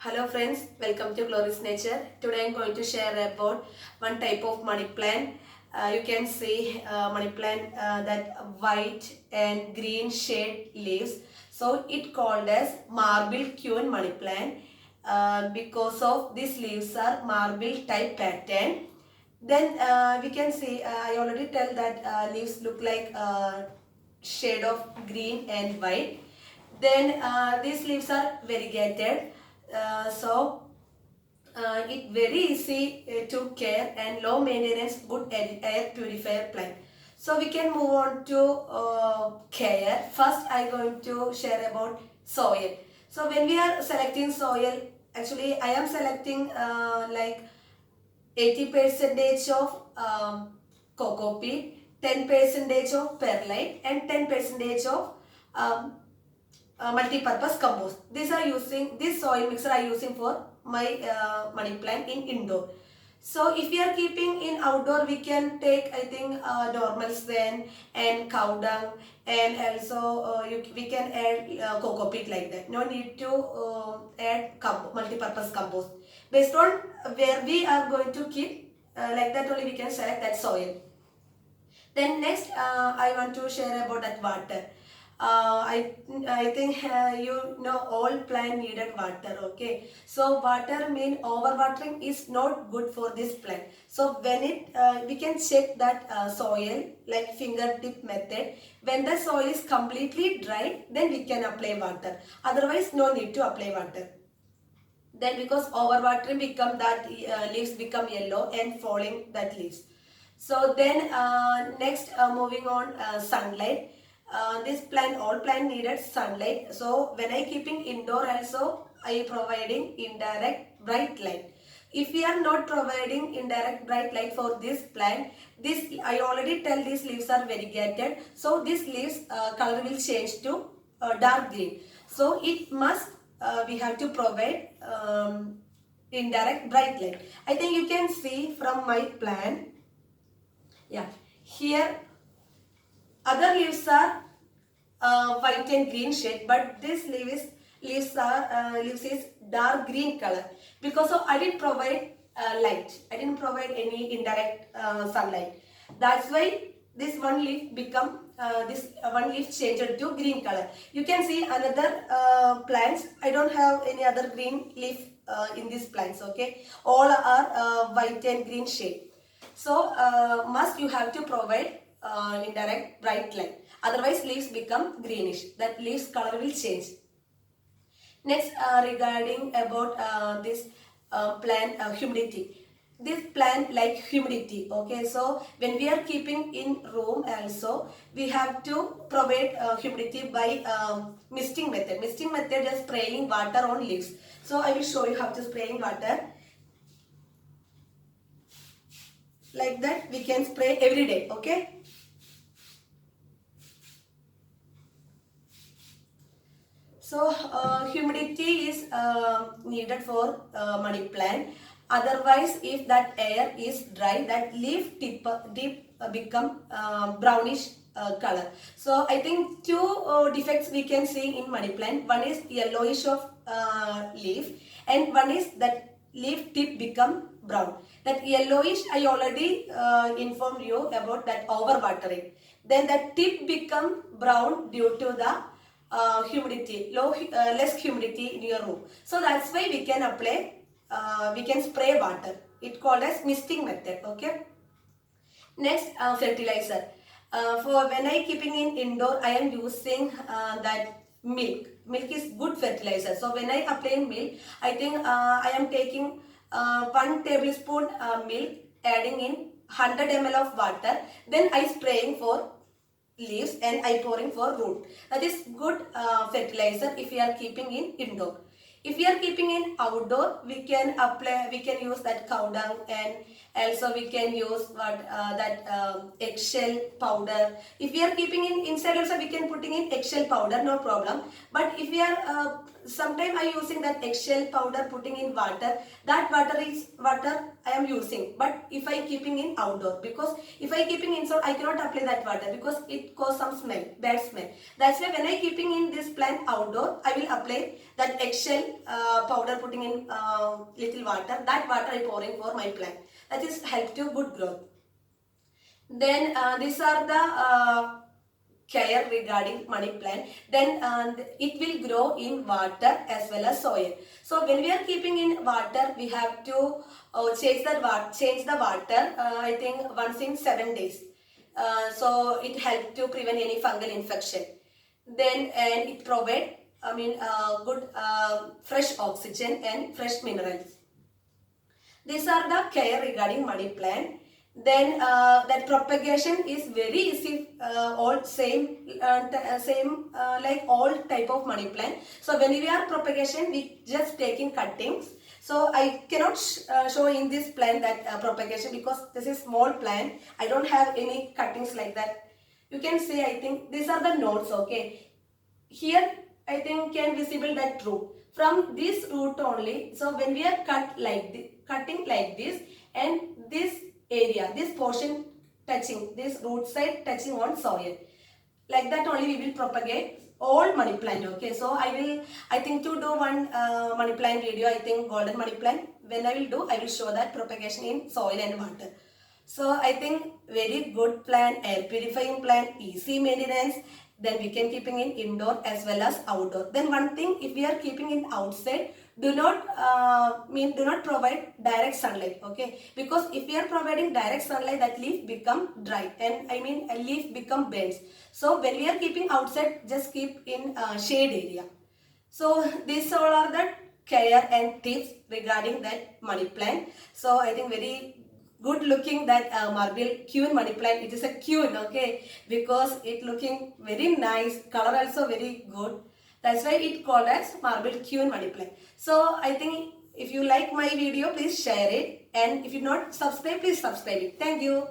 Hello friends, welcome to Glorious Nature. Today I am going to share about one type of money plant. You can see money plant that white and green shade leaves. So it called as marble queen money plant because of these leaves are marble type pattern. Then we can see I already tell that leaves look like shade of green and white. Then these leaves are variegated. It very easy to care and low maintenance good air purifier plant. So we can move on to care. First I going to share about soil. So when we are selecting soil, actually I am selecting like 80 percentage of coco peat, 10 percentage of perlite and 10 percentage of um, multi-purpose compost. This soil mixer I using for my money plant in indoor. So if we are keeping in outdoor, we can take I think normal sand and cow dung, and also we can add coco peat like that. No need to add multi-purpose compost. Based on where we are going to keep, like that only we can select that soil. Then next I want to share about that water. I think you know all plant needed water. Okay, so water mean overwatering is not good for this plant. So when it we can check that soil like fingertip method. When the soil is completely dry, then we can apply water. Otherwise, no need to apply water. Then because overwatering become that leaves become yellow and falling that leaves. So then next moving on sunlight. This plant, all plant needed sunlight. So when I keeping indoor also, I providing indirect bright light. If we are not providing indirect bright light for this plant, this I already tell these leaves are variegated. So these leaves color will change to dark green. So it must we have to provide indirect bright light. I think you can see from my plant. Yeah, here other leaves are white and green shade, but this leaves is dark green color because of I didn't provide light. I didn't provide any indirect sunlight. That's why this one leaf become this one leaf changed to green color. You can see another plants. I don't have any other green leaf in these plants. Okay, all are white and green shade. So must you have to provide indirect bright light. Otherwise leaves become greenish. That leaves color will change. Next regarding about this plant humidity. This plant like humidity. Okay, so when we are keeping in room also, we have to provide humidity by misting method. Misting method is spraying water on leaves. So I will show you how to spraying water. Like that we can spray every day. Okay. So humidity is needed for money plant. Otherwise, if that air is dry, that leaf tip become brownish color. So I think two defects we can see in money plant. One is yellowish of leaf, and one is that leaf tip become brown. That yellowish I already informed you about that overwatering. Then that tip become brown due to the humidity, less humidity in your room. So that's why we can apply, we can spray water. It called as misting method. Okay. Next, fertilizer. For when I keeping in indoor, I am using that milk. Milk is good fertilizer. So when I apply milk, I think I am taking 1 tablespoon milk, adding in 100 ml of water. Then I spraying for leaves and I pouring for root. That is good fertilizer if we are keeping in indoor. If we are keeping in outdoor, we can apply, we can use that cow dung, and also we can use what that eggshell powder. If we are keeping in inside also, we can putting in eggshell powder, no problem. But if we are sometimes I using that eggshell powder putting in water. That water is water I am using. But if I keeping in outdoor, because if I keeping inside, I cannot apply that water because it cause some smell, bad smell. That's why when I keeping in this plant outdoor, I will apply that eggshell powder putting in little water. That water I pouring for my plant. That is help to good growth. Then these are the care regarding money plant. Then it will grow in water as well as soil. So when we are keeping in water, we have to change the water, I think once in 7 days. So it helps to prevent any fungal infection. Then and it provide good fresh oxygen and fresh minerals. These are the care regarding money plant. Then that propagation is very easy, all same like all type of money plant. So when we are propagation, we just taking cuttings. So I cannot show in this plant that propagation because this is small plant. I don't have any cuttings like that. You can see, I think these are the nodes. Okay, here I think can visible that root. From this root only, so when we are cutting like this, and this area, this portion touching, this root side touching on soil, like that only we will propagate all money plant. Okay, so I think to do one money plant video, I think golden money plant. When I will do, I will show that propagation in soil and water. So I think very good plant, air purifying plant, easy maintenance. Then we can keeping in indoor as well as outdoor. Then one thing, if we are keeping in outside, do not provide direct sunlight. Okay, because if we are providing direct sunlight, that leaf become dry, and a leaf become bends. So when we are keeping outside, just keep in shade area. So these all are the care and tips regarding that money plant. So I think very good looking that marble queen money plant. It is a queen, okay, because it looking very nice, color also very good. That's why it called as marble queen money plant. So I think if you like my video, please share it, and if you not subscribe, please subscribe it. Thank you.